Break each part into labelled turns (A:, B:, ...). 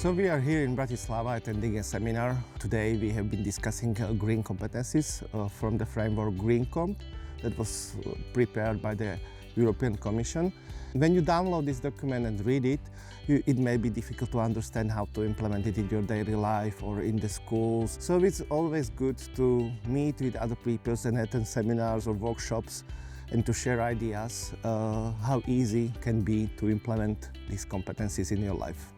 A: So we are here in Bratislava attending a seminar. Today we have been discussing green competencies from the framework GreenComp that was prepared by the European Commission. When you download this document and read it, it may be difficult to understand how to implement it in your daily life or in the schools. So it's always good to meet with other people and attend seminars or workshops and to share ideas how easy it can be to implement these competencies in your life.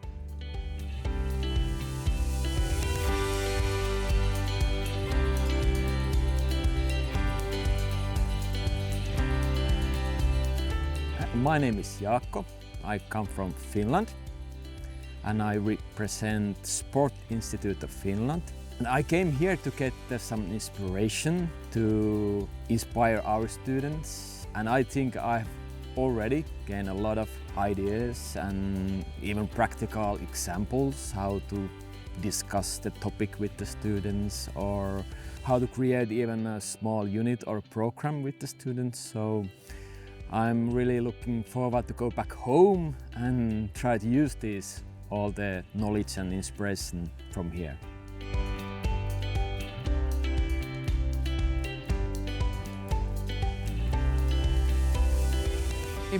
B: My name is Jaakko. I come from Finland and I represent Sport Institute of Finland. And I came here to get some inspiration to inspire our students, and I think I've already gained a lot of ideas and even practical examples how to discuss the topic with the students or how to create even a small unit or program with the students. So I'm really looking forward to go back home and try to use all the knowledge and inspiration from here.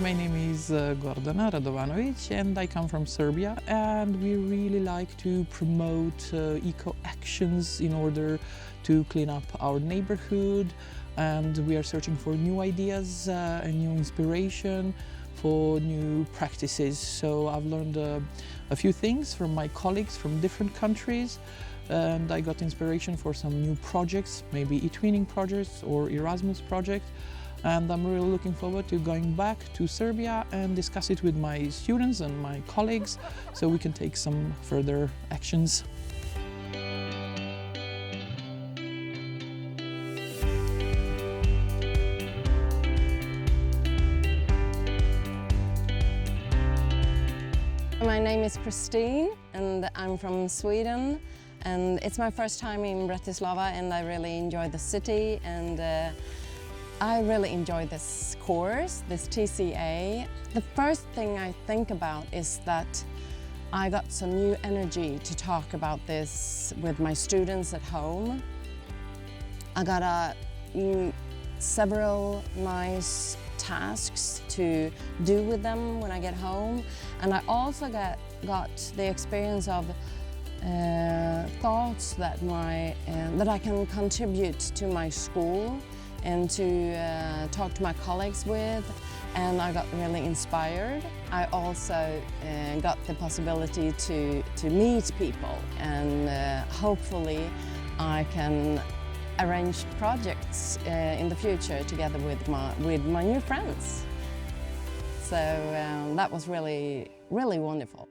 C: My name is Gordana Radovanovic and I come from Serbia, and we really like to promote eco actions in order to clean up our neighborhood, and we are searching for new ideas and new inspiration for new practices. So I've learned a few things from my colleagues from different countries, and I got inspiration for some new projects, maybe e-twinning projects or Erasmus project. And I'm really looking forward to going back to Serbia and discuss it with my students and my colleagues so we can take some further actions.
D: My name is Christine and I'm from Sweden, and it's my first time in Bratislava and I really enjoy the city, and I really enjoy this course, this TCA. The first thing I think about is that I got some new energy to talk about this with my students at home. I got several nice tasks to do with them when I get home, and I also got the experience of thoughts that I can contribute to my school and to talk to my colleagues with, and I got really inspired. I also got the possibility to meet people, and hopefully I can arrange projects in the future together with my new friends. So that was really wonderful.